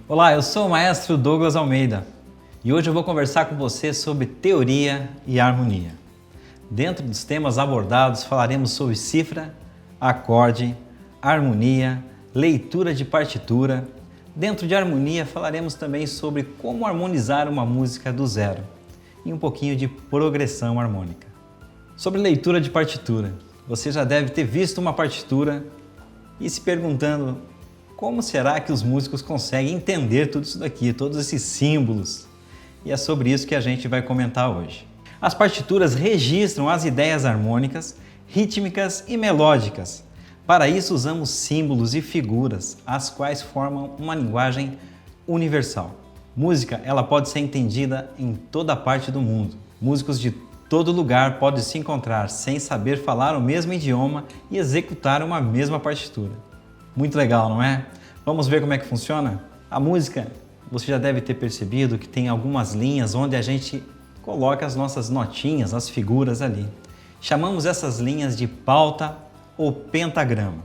Olá, eu sou o maestro Douglas Almeida e hoje eu vou conversar com você sobre teoria e harmonia. Dentro dos temas abordados falaremos sobre cifra, acorde, harmonia, leitura de partitura. Dentro de harmonia falaremos também sobre como harmonizar uma música do zero e um pouquinho de progressão harmônica. Sobre leitura de partitura, você já deve ter visto uma partitura e se perguntando como será que os músicos conseguem entender tudo isso daqui, todos esses símbolos? E é sobre isso que a gente vai comentar hoje. As partituras registram as ideias harmônicas, rítmicas e melódicas. Para isso usamos símbolos e figuras, as quais formam uma linguagem universal. Música, ela pode ser entendida em toda parte do mundo. Músicos de todo lugar podem se encontrar sem saber falar o mesmo idioma e executar uma mesma partitura. Muito legal, não é? Vamos ver como é que funciona? A música, você já deve ter percebido que tem algumas linhas onde a gente coloca as nossas notinhas, as figuras ali. Chamamos essas linhas de pauta ou pentagrama.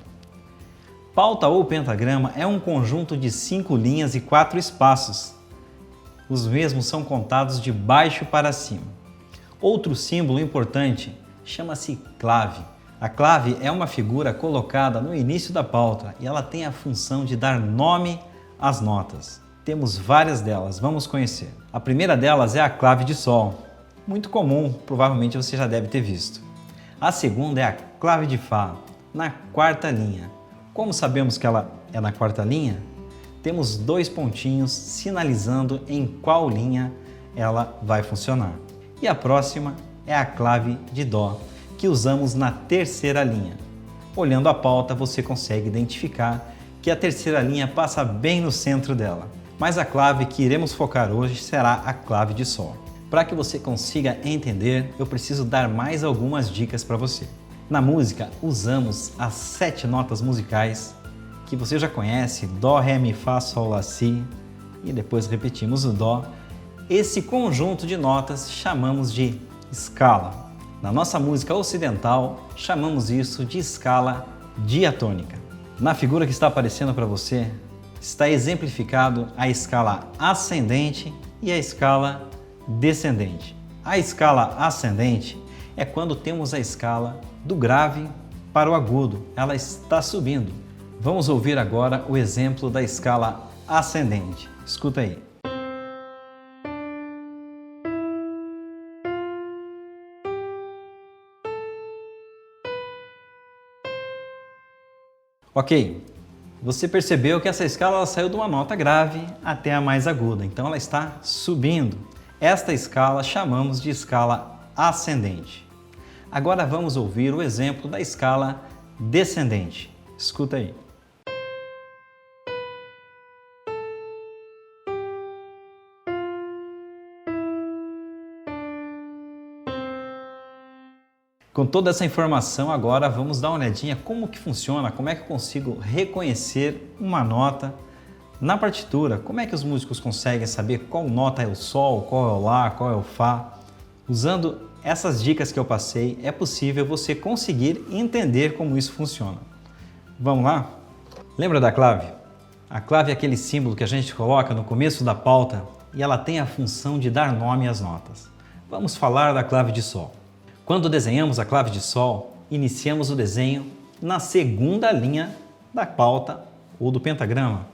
Pauta ou pentagrama é um conjunto de 5 linhas e 4 espaços. Os mesmos são contados de baixo para cima. Outro símbolo importante chama-se clave. A clave é uma figura colocada no início da pauta e ela tem a função de dar nome às notas. Temos várias delas, vamos conhecer. A primeira delas é a clave de sol, muito comum, provavelmente você já deve ter visto. A segunda é a clave de fá, na quarta linha. Como sabemos que ela é na quarta linha? Temos 2 pontinhos sinalizando em qual linha ela vai funcionar. E a próxima é a clave de dó, que usamos na terceira linha. Olhando a pauta, você consegue identificar que a terceira linha passa bem no centro dela. Mas a clave que iremos focar hoje será a clave de sol. Para que você consiga entender, eu preciso dar mais algumas dicas para você. Na música, usamos as 7 notas musicais que você já conhece, Dó, Ré, Mi, Fá, Sol, Lá, Si, e depois repetimos o Dó. Esse conjunto de notas chamamos de escala. Na nossa música ocidental, chamamos isso de escala diatônica. Na figura que está aparecendo para você, está exemplificado a escala ascendente e a escala descendente. A escala ascendente é quando temos a escala do grave para o agudo, ela está subindo. Vamos ouvir agora o exemplo da escala ascendente. Escuta aí. Ok, você percebeu que essa escala ela saiu de uma nota grave até a mais aguda, então ela está subindo. Esta escala chamamos de escala ascendente. Agora vamos ouvir o exemplo da escala descendente. Escuta aí. Com toda essa informação, agora vamos dar uma olhadinha como que funciona, como é que eu consigo reconhecer uma nota na partitura, como é que os músicos conseguem saber qual nota é o Sol, qual é o Lá, qual é o Fá. Usando essas dicas que eu passei, é possível você conseguir entender como isso funciona. Vamos lá? Lembra da clave? A clave é aquele símbolo que a gente coloca no começo da pauta e ela tem a função de dar nome às notas. Vamos falar da clave de Sol. Quando desenhamos a clave de Sol, iniciamos o desenho na segunda linha da pauta ou do pentagrama.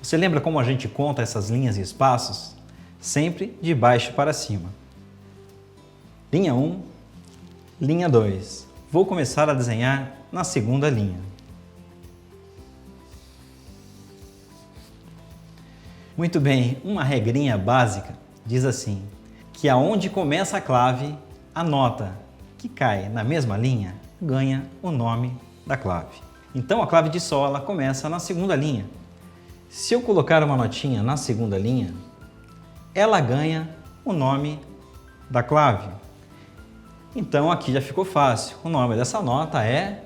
Você lembra como a gente conta essas linhas e espaços? Sempre de baixo para cima. Linha 1, linha 2. Vou começar a desenhar na segunda linha. Muito bem, uma regrinha básica diz assim, que aonde começa a clave, a nota que cai na mesma linha ganha o nome da clave. Então a clave de Sol ela começa na segunda linha. Se eu colocar uma notinha na segunda linha, ela ganha o nome da clave. Então aqui já ficou fácil. O nome dessa nota é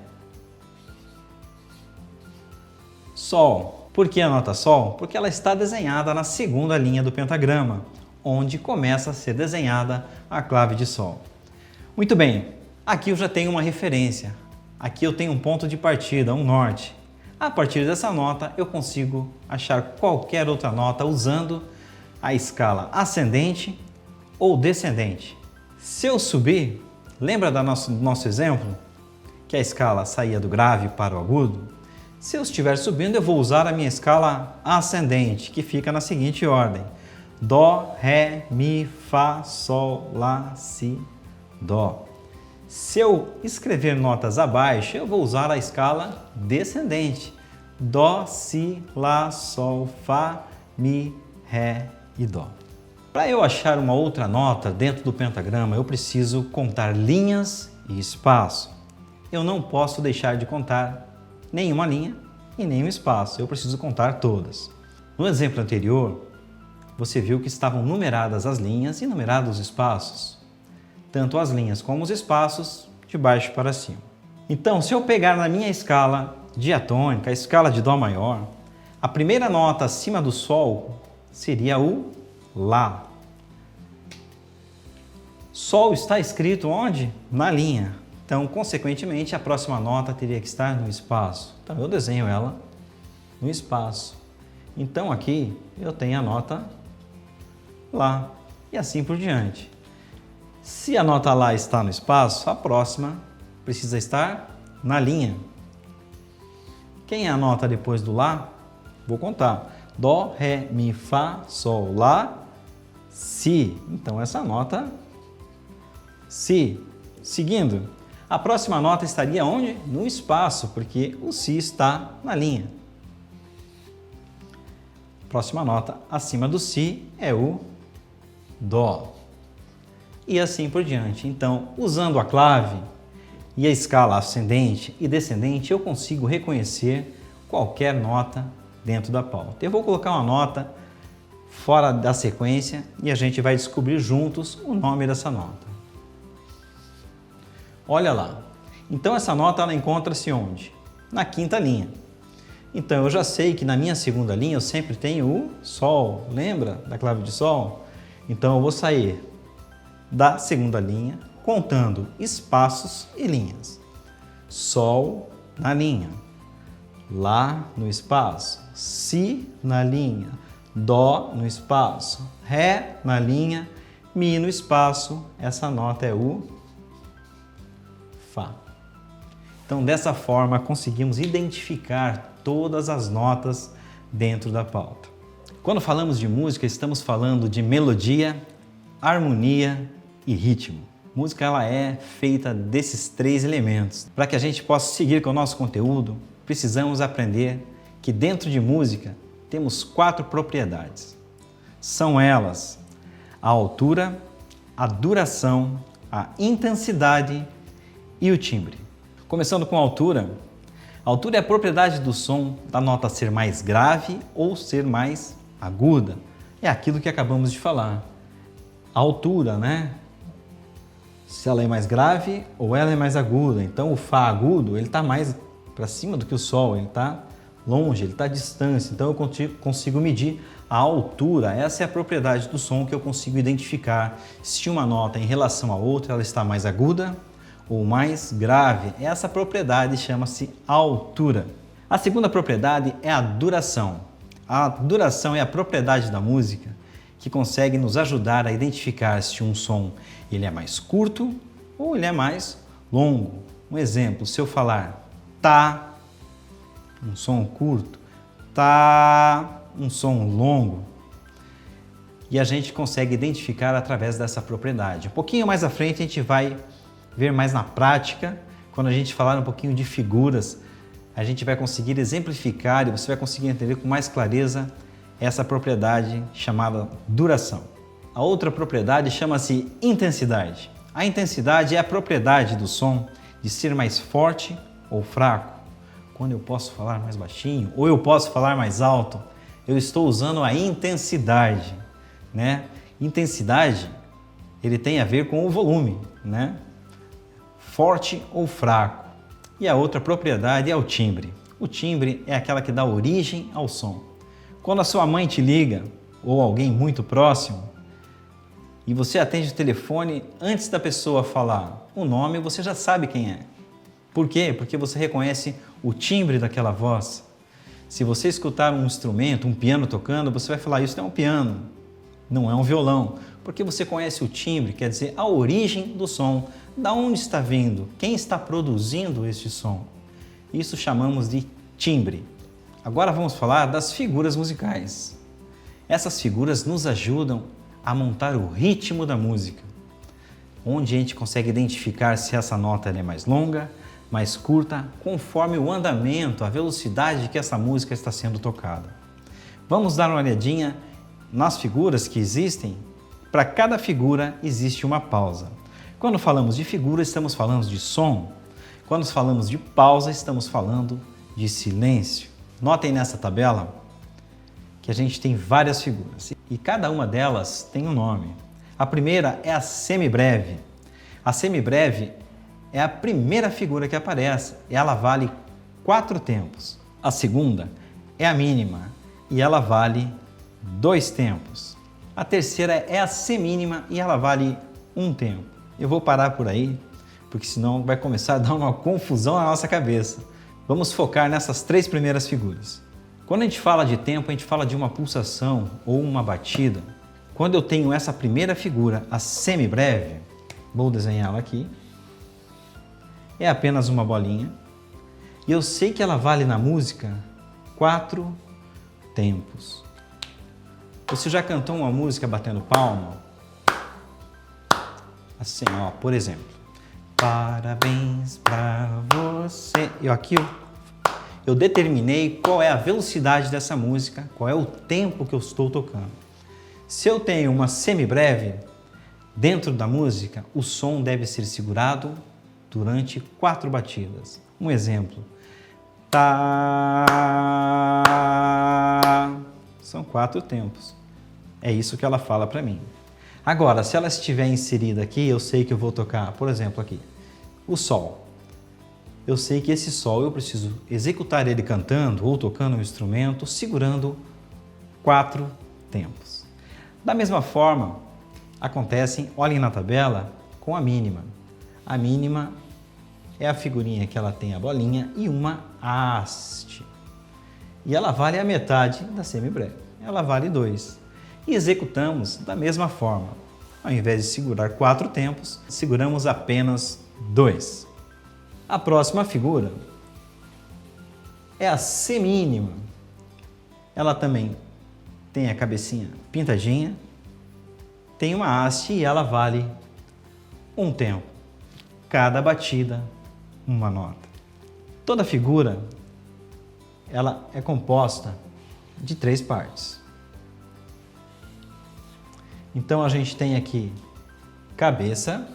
Sol. Por que a nota Sol? Porque ela está desenhada na segunda linha do pentagrama, onde começa a ser desenhada a clave de Sol. Muito bem, aqui eu já tenho uma referência. Aqui eu tenho um ponto de partida, um norte. A partir dessa nota, eu consigo achar qualquer outra nota usando a escala ascendente ou descendente. Se eu subir, lembra do nosso exemplo? Que a escala saía do grave para o agudo? Se eu estiver subindo, eu vou usar a minha escala ascendente, que fica na seguinte ordem: Dó, Ré, Mi, Fá, Sol, Lá, Si, Dó. Se eu escrever notas abaixo, eu vou usar a escala descendente: Dó, Si, Lá, Sol, Fá, Mi, Ré e Dó. Para eu achar uma outra nota dentro do pentagrama, eu preciso contar linhas e espaço. Eu não posso deixar de contar nenhuma linha e nenhum espaço, eu preciso contar todas. No exemplo anterior, você viu que estavam numeradas as linhas e numerados os espaços, tanto as linhas como os espaços, de baixo para cima. Então, se eu pegar na minha escala diatônica, a escala de Dó maior, a primeira nota acima do Sol seria o Lá. Sol está escrito onde? Na linha. Então, consequentemente, a próxima nota teria que estar no espaço. Então, eu desenho ela no espaço. Então, aqui eu tenho a nota Lá e assim por diante. Se a nota Lá está no espaço, a próxima precisa estar na linha. Quem é a nota depois do Lá? Vou contar. Dó, Ré, Mi, Fá, Sol, Lá, Si. Então, essa nota Si. Seguindo, a próxima nota estaria onde? No espaço, porque o Si está na linha. Próxima nota acima do Si é o Dó. E assim por diante. Então, usando a clave e a escala ascendente e descendente, eu consigo reconhecer qualquer nota dentro da pauta. Eu vou colocar uma nota fora da sequência e a gente vai descobrir juntos o nome dessa nota. Olha lá. Então, essa nota ela encontra-se onde? Na quinta linha. Então, eu já sei que na minha segunda linha eu sempre tenho o Sol. Lembra da clave de Sol? Então, eu vou sair da segunda linha contando espaços e linhas. Sol na linha, Lá no espaço, Si na linha, Dó no espaço, Ré na linha, Mi no espaço. Essa nota é o Fá. Então, dessa forma, conseguimos identificar todas as notas dentro da pauta. Quando falamos de música, estamos falando de melodia, harmonia e ritmo. Música ela é feita desses três elementos. Para que a gente possa seguir com o nosso conteúdo, precisamos aprender que dentro de música temos 4 propriedades. São elas a altura, a duração, a intensidade e o timbre. Começando com a altura. A altura é a propriedade do som da nota ser mais grave ou ser mais aguda. É aquilo que acabamos de falar. A altura, né? Se ela é mais grave ou ela é mais aguda. Então, o Fá agudo, ele está mais para cima do que o Sol, ele está longe, ele está distante. Então, eu consigo medir a altura. Essa é a propriedade do som que eu consigo identificar se uma nota em relação a outra ela está mais aguda ou mais grave. Essa propriedade chama-se altura. A segunda propriedade é a duração. A duração é a propriedade da música que consegue nos ajudar a identificar se um som ele é mais curto ou ele é mais longo. Um exemplo, se eu falar tá, um som curto, tá, um som longo, e a gente consegue identificar através dessa propriedade. Um pouquinho mais à frente a gente vai ver mais na prática, quando a gente falar um pouquinho de figuras, a gente vai conseguir exemplificar e você vai conseguir entender com mais clareza essa propriedade chamada duração. A outra propriedade chama-se intensidade. A intensidade é a propriedade do som de ser mais forte ou fraco. Quando eu posso falar mais baixinho ou eu posso falar mais alto, eu estou usando a intensidade, né? Intensidade, ele tem a ver com o volume, né? Forte ou fraco. E a outra propriedade é o timbre. O timbre é aquela que dá origem ao som. Quando a sua mãe te liga, ou alguém muito próximo, e você atende o telefone, antes da pessoa falar o nome, você já sabe quem é. Por quê? Porque você reconhece o timbre daquela voz. Se você escutar um instrumento, um piano tocando, você vai falar, isso é um piano, não é um violão, porque você conhece o timbre, quer dizer, a origem do som, da onde está vindo, quem está produzindo este som. Isso chamamos de timbre. Agora vamos falar das figuras musicais. Essas figuras nos ajudam a montar o ritmo da música, onde a gente consegue identificar se essa nota é mais longa, mais curta, conforme o andamento, a velocidade que essa música está sendo tocada. Vamos dar uma olhadinha nas figuras que existem. Para cada figura existe uma pausa. Quando falamos de figura, estamos falando de som. Quando falamos de pausa, estamos falando de silêncio. Notem nessa tabela que a gente tem várias figuras e cada uma delas tem um nome. A primeira é a semibreve. A semibreve é a primeira figura que aparece e ela vale 4 tempos. A segunda é a mínima e ela vale 2 tempos. A terceira é a semínima e ela vale 1 tempo. Eu vou parar por aí, porque senão vai começar a dar uma confusão na nossa cabeça. Vamos focar nessas 3 primeiras figuras. Quando a gente fala de tempo, a gente fala de uma pulsação ou uma batida. Quando eu tenho essa primeira figura, a semibreve, vou desenhá-la aqui. É apenas uma bolinha. E eu sei que ela vale na música 4 tempos. Você já cantou uma música batendo palma? Assim, ó, por exemplo. Parabéns pra você. Eu determinei qual é a velocidade dessa música, qual é o tempo que eu estou tocando. Se eu tenho uma semibreve, dentro da música, o som deve ser segurado durante 4 batidas. Um exemplo. Tá. São 4 tempos. É isso que ela fala para mim. Agora, se ela estiver inserida aqui, eu sei que eu vou tocar, por exemplo, aqui, o sol. Eu sei que esse sol eu preciso executar ele cantando ou tocando um instrumento, segurando 4 tempos. Da mesma forma, acontecem, olhem na tabela, com a mínima. A mínima é a figurinha que ela tem a bolinha e uma haste. E ela vale a metade da semibreve. Ela vale 2. E executamos da mesma forma. Ao invés de segurar 4 tempos, seguramos apenas 2. A próxima figura é a semínima. Ela também tem a cabecinha pintadinha, tem uma haste e ela vale 1 tempo. Cada batida, uma nota. Toda figura, ela é composta de 3 partes. Então a gente tem aqui cabeça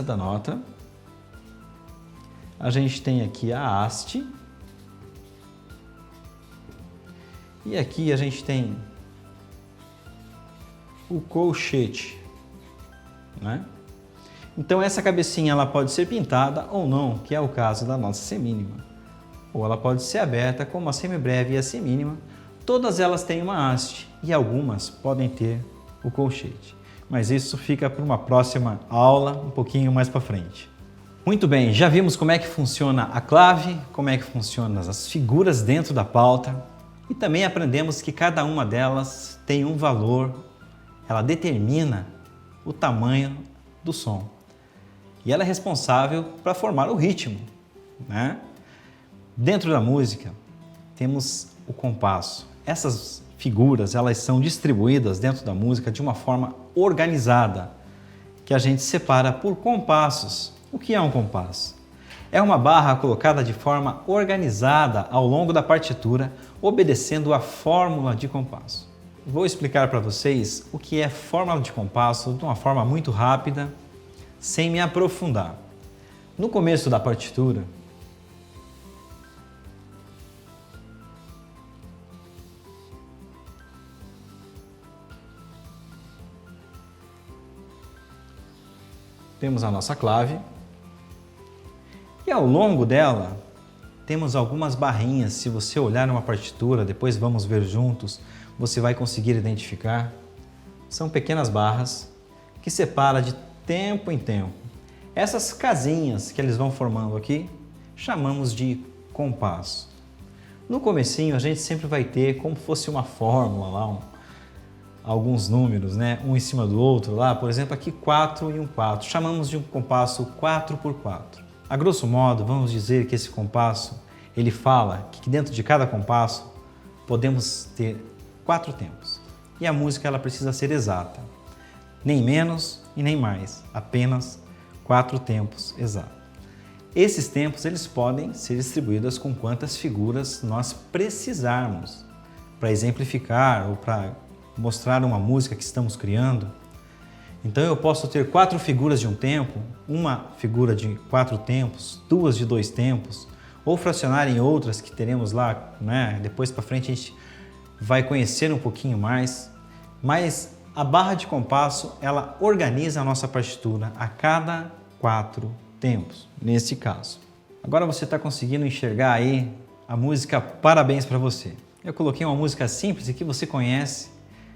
da nota. A gente tem aqui a haste. E aqui a gente tem o colchete, né? Então essa cabecinha ela pode ser pintada ou não, que é o caso da nossa semínima. Ou ela pode ser aberta como a semibreve e a semínima. Todas elas têm uma haste e algumas podem ter o colchete. Mas isso fica para uma próxima aula, um pouquinho mais para frente. Muito bem, já vimos como é que funciona a clave, como é que funcionam as figuras dentro da pauta e também aprendemos que cada uma delas tem um valor, ela determina o tamanho do som. E ela é responsável para formar o ritmo, né? Dentro da música temos o compasso. Essas figuras, elas são distribuídas dentro da música de uma forma organizada, que a gente separa por compassos. O que é um compasso? É uma barra colocada de forma organizada ao longo da partitura, obedecendo a fórmula de compasso. Vou explicar para vocês o que é fórmula de compasso de uma forma muito rápida, sem me aprofundar. No começo da partitura, temos a nossa clave e ao longo dela temos algumas barrinhas. Se você olhar numa partitura, depois vamos ver juntos, você vai conseguir identificar. São pequenas barras que separam de tempo em tempo. Essas casinhas que eles vão formando aqui, chamamos de compasso. No comecinho a gente sempre vai ter como fosse uma fórmula lá, alguns números, né? Um em cima do outro lá, por exemplo aqui 4 e um 4, chamamos de um compasso 4x4. A grosso modo vamos dizer que esse compasso, ele fala que dentro de cada compasso podemos ter 4 tempos. E a música ela precisa ser exata, nem menos e nem mais, apenas 4 tempos exatos. Esses tempos eles podem ser distribuídos com quantas figuras nós precisarmos para exemplificar ou para mostrar uma música que estamos criando. Então eu posso ter 4 figuras de um tempo, uma figura de 4 tempos, 2 de 2 tempos, ou fracionar em outras que teremos lá, né? Depois para frente a gente vai conhecer um pouquinho mais, mas a barra de compasso ela organiza a nossa partitura a cada 4 tempos, neste caso. Agora você está conseguindo enxergar aí a música Parabéns para você. Eu coloquei uma música simples e que você conhece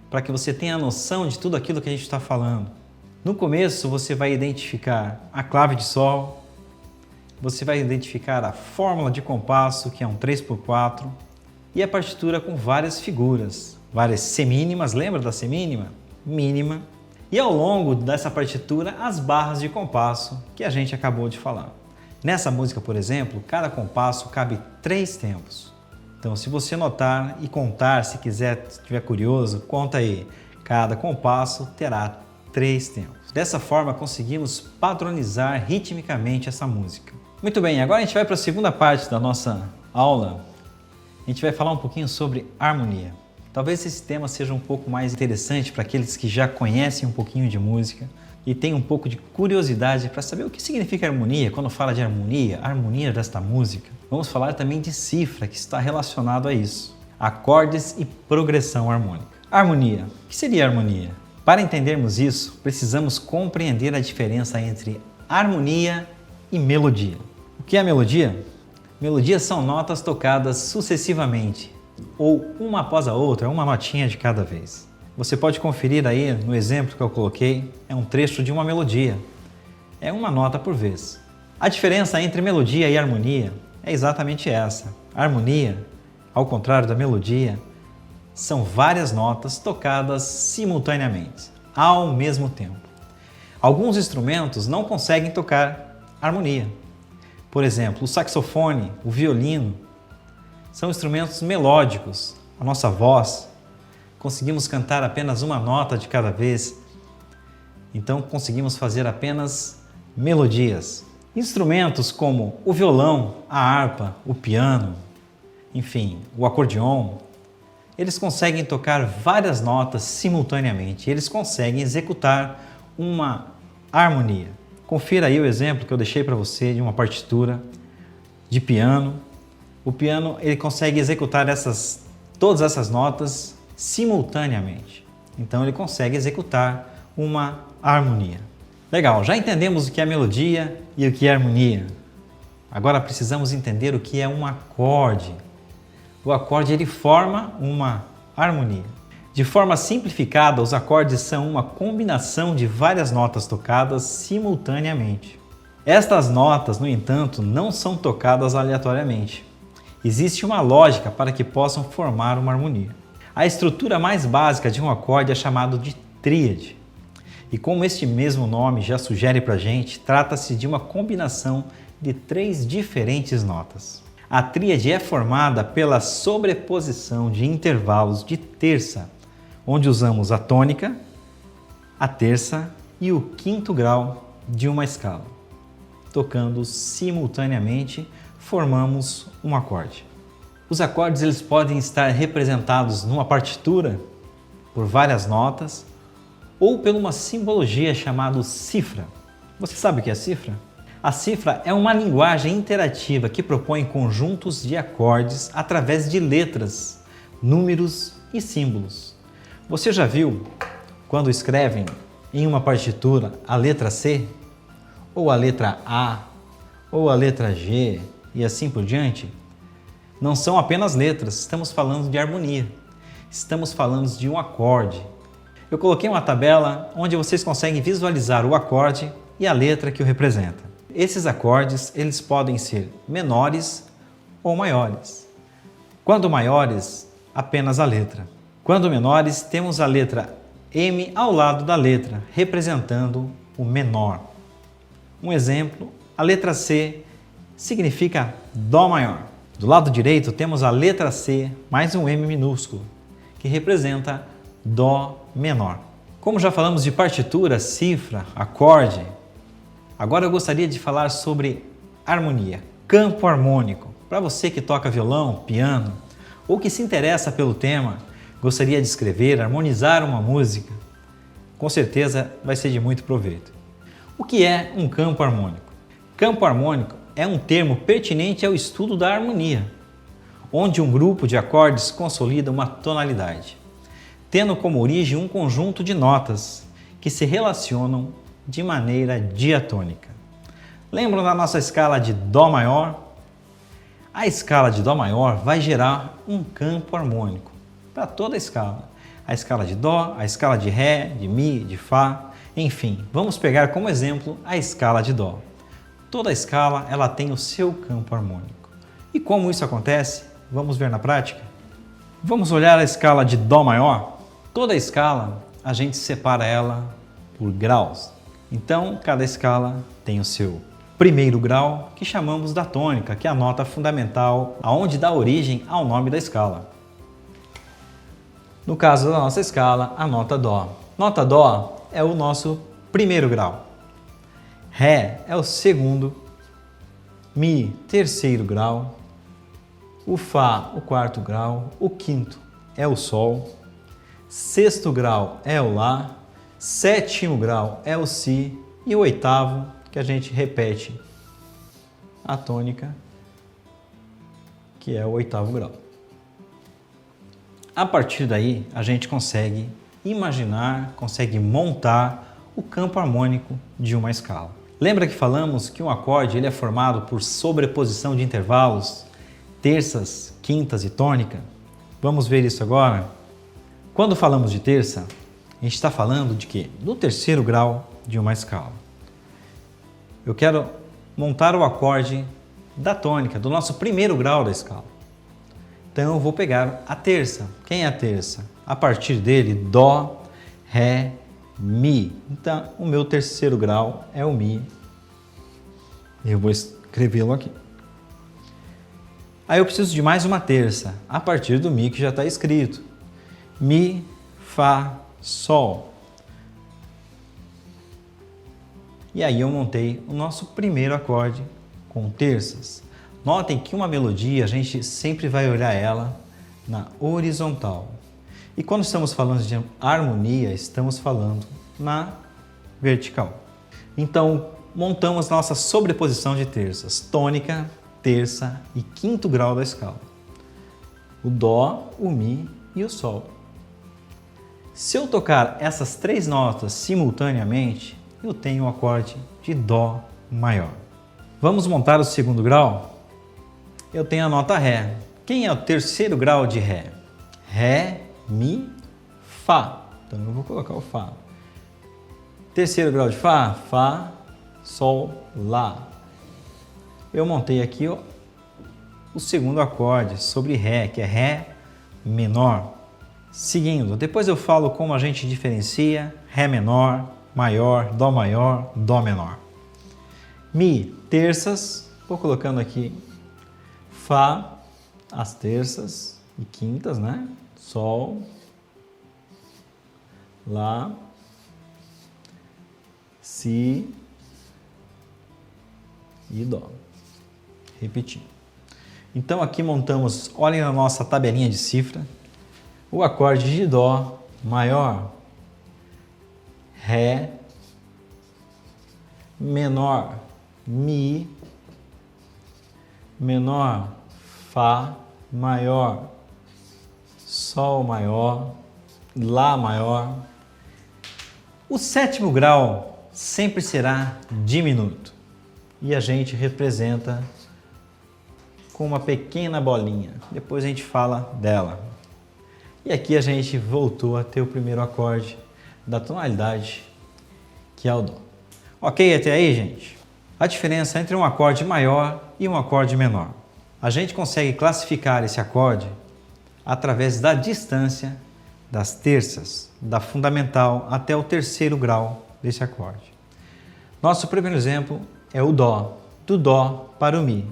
para que você tenha noção de tudo aquilo que a gente está falando. No começo você vai identificar a clave de sol, você vai identificar a fórmula de compasso, que é um 3x4, e a partitura com várias figuras, várias semínimas, lembra da semínima? Mínima. E ao longo dessa partitura, as barras de compasso que a gente acabou de falar. Nessa música, por exemplo, cada compasso cabe 3 tempos. Então, se você notar e contar, se quiser, se estiver curioso, conta aí. Cada compasso terá 3 tempos. Dessa forma, conseguimos padronizar ritmicamente essa música. Muito bem, agora a gente vai para a segunda parte da nossa aula. A gente vai falar um pouquinho sobre harmonia. Talvez esse tema seja um pouco mais interessante para aqueles que já conhecem um pouquinho de música e têm um pouco de curiosidade para saber o que significa harmonia. Quando fala de harmonia, a harmonia desta música. Vamos falar também de cifra, que está relacionado a isso. Acordes e progressão harmônica. Harmonia. O que seria harmonia? Para entendermos isso, precisamos compreender a diferença entre harmonia e melodia. O que é melodia? Melodias são notas tocadas sucessivamente, ou uma após a outra, uma notinha de cada vez. Você pode conferir aí no exemplo que eu coloquei, é um trecho de uma melodia. É uma nota por vez. A diferença entre melodia e harmonia é exatamente essa. A harmonia, ao contrário da melodia, são várias notas tocadas simultaneamente, ao mesmo tempo. Alguns instrumentos não conseguem tocar harmonia. Por exemplo, o saxofone, o violino, são instrumentos melódicos. A nossa voz, conseguimos cantar apenas uma nota de cada vez, então conseguimos fazer apenas melodias. Instrumentos como o violão, a harpa, o piano, enfim, o acordeon, eles conseguem tocar várias notas simultaneamente, eles conseguem executar uma harmonia. Confira aí o exemplo que eu deixei para você de uma partitura de piano. O piano ele consegue executar todas essas notas simultaneamente. Então ele consegue executar uma harmonia. Legal, já entendemos o que é melodia e o que é harmonia. Agora precisamos entender o que é um acorde. O acorde ele forma uma harmonia. De forma simplificada, os acordes são uma combinação de várias notas tocadas simultaneamente. Estas notas, no entanto, não são tocadas aleatoriamente. Existe uma lógica para que possam formar uma harmonia. A estrutura mais básica de um acorde é chamado de tríade. E como este mesmo nome já sugere para a gente, trata-se de uma combinação de 3 diferentes notas. A tríade é formada pela sobreposição de intervalos de terça, onde usamos a tônica, a terça e o quinto grau de uma escala. Tocando simultaneamente, formamos um acorde. Os acordes eles podem estar representados numa partitura por várias notas ou por uma simbologia chamada cifra. Você sabe o que é cifra? A cifra é uma linguagem interativa que propõe conjuntos de acordes através de letras, números e símbolos. Você já viu quando escrevem em uma partitura a letra C, ou a letra A, ou a letra G e assim por diante? Não são apenas letras, estamos falando de harmonia, estamos falando de um acorde. Eu coloquei uma tabela onde vocês conseguem visualizar o acorde e a letra que o representa. Esses acordes eles podem ser menores ou maiores. Quando maiores, apenas a letra. Quando menores, temos a letra M ao lado da letra, representando o menor. Um exemplo, a letra C significa Dó maior. Do lado direito temos a letra C mais um M minúsculo, que representa Dó menor. Como já falamos de partitura, cifra, acorde, agora eu gostaria de falar sobre harmonia, campo harmônico. Para você que toca violão, piano, ou que se interessa pelo tema, gostaria de escrever, harmonizar uma música, com certeza vai ser de muito proveito. O que é um campo harmônico? Campo harmônico é um termo pertinente ao estudo da harmonia, onde um grupo de acordes consolida uma tonalidade, tendo como origem um conjunto de notas que se relacionam de maneira diatônica. Lembram da nossa escala de Dó maior? A escala de Dó maior vai gerar um campo harmônico para toda a escala. A escala de Dó, a escala de Ré, de Mi, de Fá, enfim, vamos pegar como exemplo a escala de Dó. Toda a escala ela tem o seu campo harmônico. E como isso acontece? Vamos ver na prática? Vamos olhar a escala de Dó maior? Toda a escala a gente separa ela por graus. Então, cada escala tem o seu primeiro grau, que chamamos da tônica, que é a nota fundamental, aonde dá origem ao nome da escala. No caso da nossa escala, a nota Dó. Nota Dó é o nosso primeiro grau. Ré é o segundo, Mi, terceiro grau, o Fá, o quarto grau, o quinto é o Sol, sexto grau é o Lá, sétimo grau é o Si e o oitavo, que a gente repete a tônica, que é o oitavo grau. A partir daí, a gente consegue imaginar, consegue montar o campo harmônico de uma escala. Lembra que falamos que um acorde ele é formado por sobreposição de intervalos, terças, quintas e tônica? Vamos ver isso agora? Quando falamos de terça, a gente está falando de quê? Do terceiro grau de uma escala. Eu quero montar o acorde da tônica, do nosso primeiro grau da escala. Então eu vou pegar a terça. Quem é a terça? A partir dele, Dó, Ré, Mi. Então o meu terceiro grau é o Mi. Eu vou escrevê-lo aqui. Aí eu preciso de mais uma terça, a partir do Mi que já está escrito. Mi, Fá, Sol. E aí eu montei o nosso primeiro acorde com terças. Notem que uma melodia a gente sempre vai olhar ela na horizontal. E quando estamos falando de harmonia, estamos falando na vertical. Então, montamos nossa sobreposição de terças, tônica, terça e quinto grau da escala. O Dó, o Mi e o Sol. Se eu tocar essas três notas simultaneamente, eu tenho o acorde de Dó maior. Vamos montar o segundo grau? Eu tenho a nota Ré. Quem é o terceiro grau de Ré? Ré, Mi, Fá. Então eu vou colocar o Fá. Terceiro grau de Fá, Fá, Sol, Lá. Eu montei aqui o segundo acorde sobre Ré, que é Ré menor. Seguindo, depois eu falo como a gente diferencia Ré menor, maior, Dó menor. Mi, terças, vou colocando aqui Fá, as terças e quintas, né? Sol, Lá, Si e Dó. Repetindo. Então aqui montamos, olhem na nossa tabelinha de cifra, o acorde de Dó maior, Ré menor, Mi menor, Fá maior, Sol maior, Lá maior. O sétimo grau sempre será diminuto e a gente representa com uma pequena bolinha. Depois a gente fala dela. E aqui a gente voltou a ter o primeiro acorde da tonalidade, que é o Dó. Ok até aí, gente? A diferença entre um acorde maior e um acorde menor. A gente consegue classificar esse acorde através da distância das terças, da fundamental até o terceiro grau desse acorde. Nosso primeiro exemplo é o Dó, do Dó para o Mi.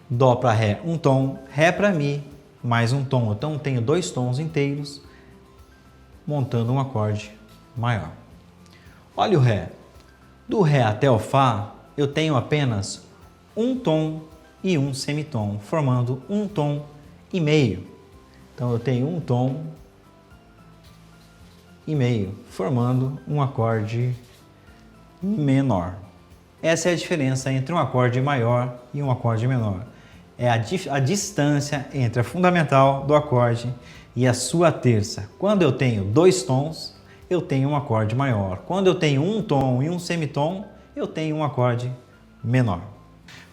Dó para Ré, um tom, Ré para Mi, mais um tom. Então tenho dois tons inteiros, montando um acorde maior. Olha o Ré. Do Ré até o Fá, eu tenho apenas um tom e um semitom, formando um tom e meio. Então eu tenho um tom e meio, formando um acorde menor. Essa é a diferença entre um acorde maior e um acorde menor. É a distância entre a fundamental do acorde e a sua terça. Quando eu tenho dois tons, eu tenho um acorde maior. Quando eu tenho um tom e um semitom, eu tenho um acorde menor.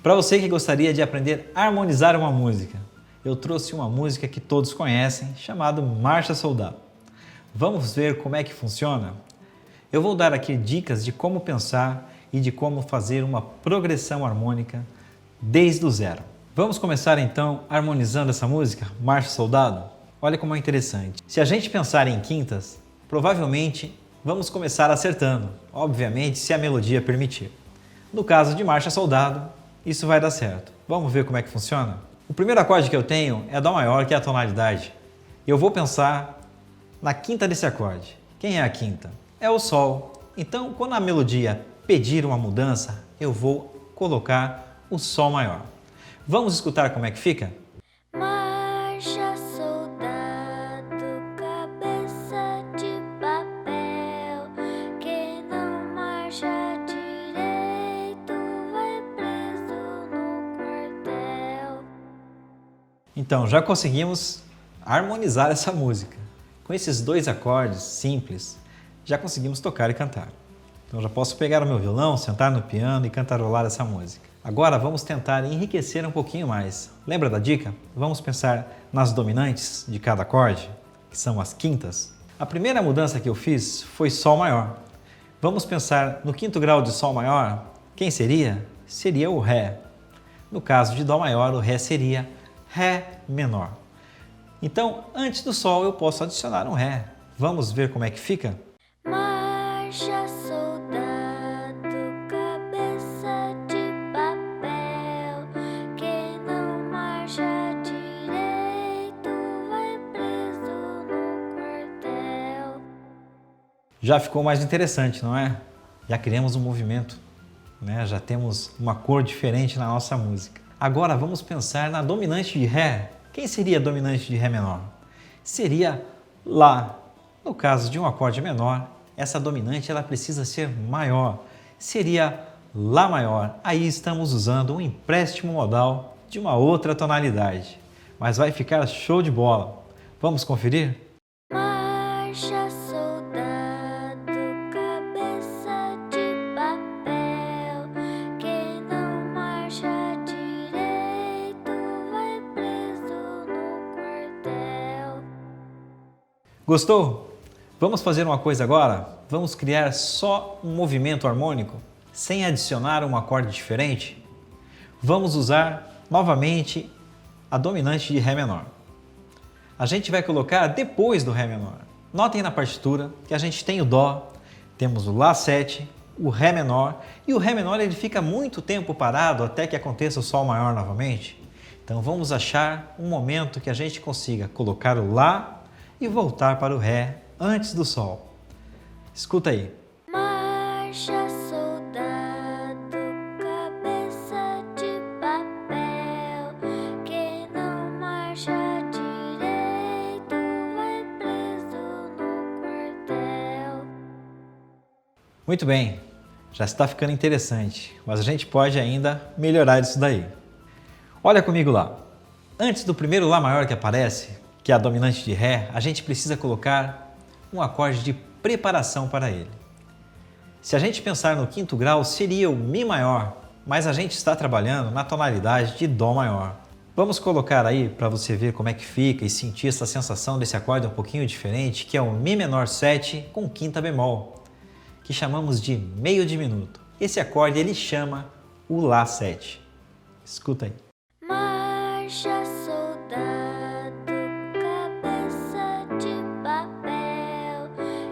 Para você que gostaria de aprender a harmonizar uma música, eu trouxe uma música que todos conhecem, chamada Marcha Soldado. Vamos ver como é que funciona? Eu vou dar aqui dicas de como pensar e de como fazer uma progressão harmônica desde o zero. Vamos começar então harmonizando essa música, Marcha Soldado? Olha como é interessante. Se a gente pensar em quintas, provavelmente vamos começar acertando, obviamente se a melodia permitir. No caso de Marcha Soldado, isso vai dar certo. Vamos ver como é que funciona? O primeiro acorde que eu tenho é Dó maior, que é a tonalidade. Eu vou pensar na quinta desse acorde. Quem é a quinta? É o Sol. Então, quando a melodia pedir uma mudança, eu vou colocar o Sol maior. Vamos escutar como é que fica? Marcha, soldado, cabeça de papel. Quem não marcha direito vai preso no quartel. Então, já conseguimos harmonizar essa música. Com esses dois acordes simples, já conseguimos tocar e cantar. Então já posso pegar o meu violão, sentar no piano e cantarolar essa música. Agora vamos tentar enriquecer um pouquinho mais. Lembra da dica? Vamos pensar nas dominantes de cada acorde, que são as quintas. A primeira mudança que eu fiz foi Sol maior. Vamos pensar no quinto grau de Sol maior. Quem seria? Seria o Ré. No caso de Dó maior, o Ré seria Ré menor. Então, antes do Sol, eu posso adicionar um Ré. Vamos ver como é que fica? Marcha, soldado, cabeça de papel. Quem não marcha direito vai preso no quartel. Já ficou mais interessante, não é? Já criamos um movimento, né? Já temos uma cor diferente na nossa música. Agora vamos pensar na dominante de Ré. Quem seria a dominante de Ré menor? Seria Lá. No caso de um acorde menor, essa dominante ela precisa ser maior. Seria Lá maior. Aí estamos usando um empréstimo modal de uma outra tonalidade. Mas vai ficar show de bola. Vamos conferir? Marcha, soldado, cabeça de papel. Quem não marcha direito vai preso no quartel. Gostou? Vamos fazer uma coisa agora? Vamos criar só um movimento harmônico, sem adicionar um acorde diferente? Vamos usar novamente a dominante de Ré menor. A gente vai colocar depois do Ré menor. Notem na partitura que a gente tem o Dó, temos o Lá7, o Ré menor, e o Ré menor ele fica muito tempo parado até que aconteça o Sol maior novamente. Então vamos achar um momento que a gente consiga colocar o Lá e voltar para o Ré antes do Sol. Escuta aí. Marcha, soldado, cabeça de papel. Quem não marcha direito vai preso no quartel. Muito bem, já está ficando interessante, mas a gente pode ainda melhorar isso daí. Olha comigo lá. Antes do primeiro Lá maior que aparece, que é a dominante de Ré, a gente precisa colocar um acorde de preparação para ele. Se a gente pensar no quinto grau, seria o Mi maior, mas a gente está trabalhando na tonalidade de Dó maior. Vamos colocar aí para você ver como é que fica e sentir essa sensação desse acorde um pouquinho diferente, que é o Mi menor 7 com quinta bemol, que chamamos de meio diminuto. Esse acorde ele chama o Lá7. Escuta aí. Marcha, Marcha, soldado, cabeça de papel.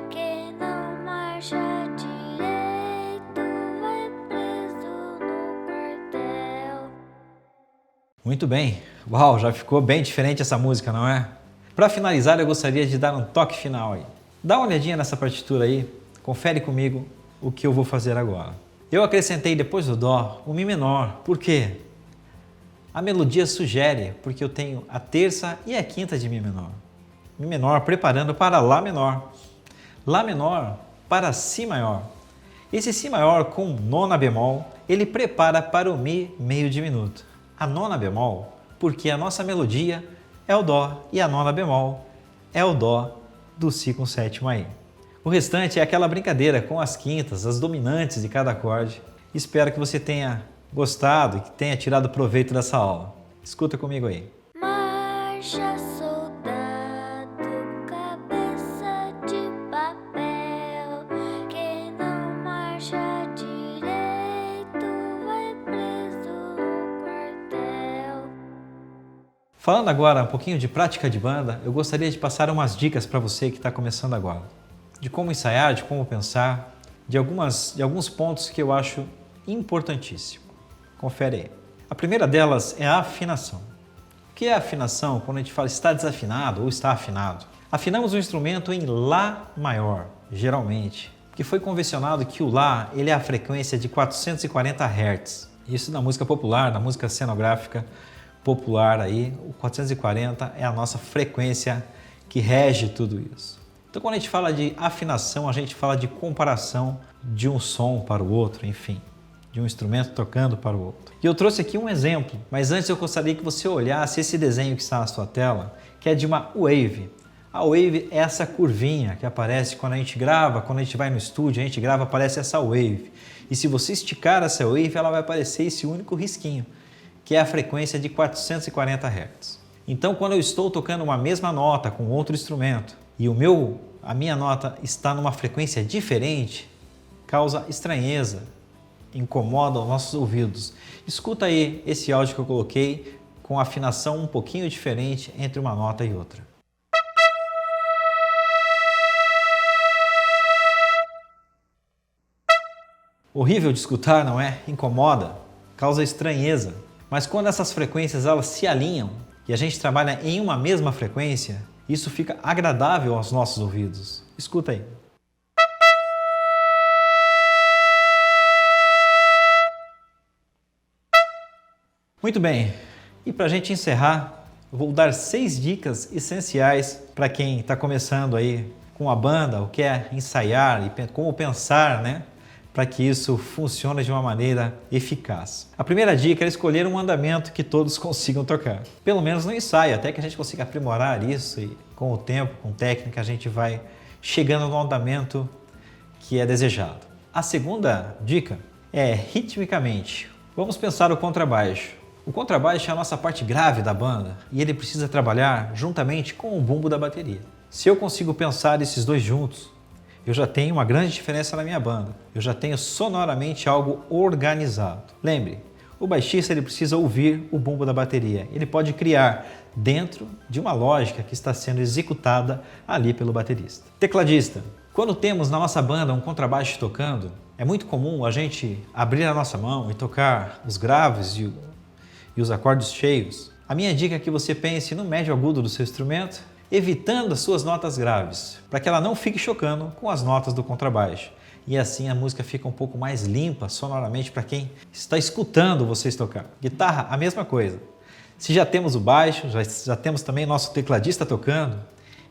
Quem não marcha direito vai preso no quartel. Muito bem. Uau, já ficou bem diferente essa música, não é? Para finalizar, eu gostaria de dar um toque final aí. Dá uma olhadinha nessa partitura aí, confere comigo o que eu vou fazer agora. Eu acrescentei depois do Dó o Mi menor. Por quê? A melodia sugere, porque eu tenho a terça e a quinta de Mi menor. Mi menor preparando para Lá menor. Lá menor para Si maior. Esse Si maior com nona bemol, ele prepara para o Mi meio diminuto. A nona bemol, porque a nossa melodia é o Dó e a nona bemol é o Dó do Si com sétima aí. O restante é aquela brincadeira com as quintas, as dominantes de cada acorde. Espero que você tenha gostado e que tenha tirado proveito dessa aula. Escuta comigo aí. Marcha, soldado, cabeça de papel. Quem não marcha direito vai preso no quartel. Falando agora um pouquinho de prática de banda, eu gostaria de passar umas dicas para você que está começando agora. De como ensaiar, de como pensar, de alguns pontos que eu acho importantíssimo. Confere aí. A primeira delas é a afinação. O que é afinação quando a gente fala está desafinado ou está afinado? Afinamos o instrumento em Lá maior, geralmente, porque foi convencionado que o Lá ele é a frequência de 440 Hz. Isso na música popular, na música cenográfica popular aí, o 440 é a nossa frequência que rege tudo isso. Então, quando a gente fala de afinação, a gente fala de comparação de um som para o outro, enfim, de um instrumento tocando para o outro. E eu trouxe aqui um exemplo, mas antes eu gostaria que você olhasse esse desenho que está na sua tela, que é de uma wave. A wave é essa curvinha que aparece quando a gente grava, quando a gente vai no estúdio, a gente grava, aparece essa wave. E se você esticar essa wave, ela vai aparecer esse único risquinho, que é a frequência de 440 Hz. Então, quando eu estou tocando uma mesma nota com outro instrumento, e a minha nota está numa frequência diferente, causa estranheza, incomoda os nossos ouvidos. Escuta aí esse áudio que eu coloquei com afinação um pouquinho diferente entre uma nota e outra. Horrível de escutar, não é? Incomoda, causa estranheza. Mas quando essas frequências elas se alinham e a gente trabalha em uma mesma frequência, isso fica agradável aos nossos ouvidos. Escuta aí. Muito bem, e para a gente encerrar, vou dar 6 dicas essenciais para quem está começando aí com a banda, o que é ensaiar e como pensar, né? Para que isso funcione de uma maneira eficaz. A primeira dica é escolher um andamento que todos consigam tocar. Pelo menos no ensaio, até que a gente consiga aprimorar isso e com o tempo, com técnica, a gente vai chegando no andamento que é desejado. A segunda dica é ritmicamente. Vamos pensar o contrabaixo. O contrabaixo é a nossa parte grave da banda e ele precisa trabalhar juntamente com o bumbo da bateria. Se eu consigo pensar esses dois juntos, eu já tenho uma grande diferença na minha banda. Eu já tenho sonoramente algo organizado. Lembre, o baixista ele precisa ouvir o bumbo da bateria. Ele pode criar dentro de uma lógica que está sendo executada ali pelo baterista. Tecladista. Quando temos na nossa banda um contrabaixo tocando, é muito comum a gente abrir a nossa mão e tocar os graves e os acordes cheios. A minha dica é que você pense no médio agudo do seu instrumento, evitando as suas notas graves, para que ela não fique chocando com as notas do contrabaixo. E assim a música fica um pouco mais limpa sonoramente para quem está escutando vocês tocar. Guitarra, a mesma coisa. Se já temos o baixo, já temos também nosso tecladista tocando,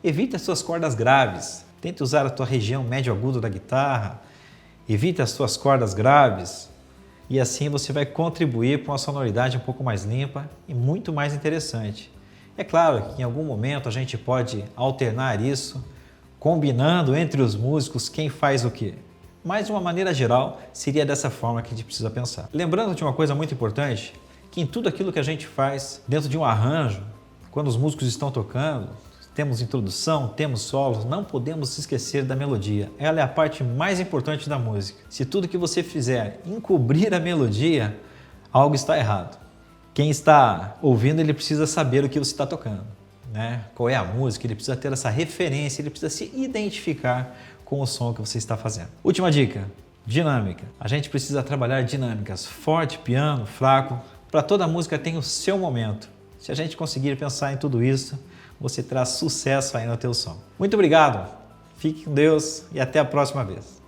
evite as suas cordas graves. Tente usar a tua região médio agudo da guitarra, evite as suas cordas graves e assim você vai contribuir para uma sonoridade um pouco mais limpa e muito mais interessante. É claro que em algum momento a gente pode alternar isso, combinando entre os músicos quem faz o quê. Mas de uma maneira geral, seria dessa forma que a gente precisa pensar. Lembrando de uma coisa muito importante, que em tudo aquilo que a gente faz dentro de um arranjo, quando os músicos estão tocando, temos introdução, temos solos, não podemos se esquecer da melodia. Ela é a parte mais importante da música. Se tudo que você fizer encobrir a melodia, algo está errado. Quem está ouvindo, ele precisa saber o que você está tocando, né? Qual é a música, ele precisa ter essa referência, ele precisa se identificar com o som que você está fazendo. Última dica, dinâmica. A gente precisa trabalhar dinâmicas, forte, piano, fraco, para toda música tem o seu momento. Se a gente conseguir pensar em tudo isso, você traz sucesso aí no teu som. Muito obrigado, fique com Deus e até a próxima vez.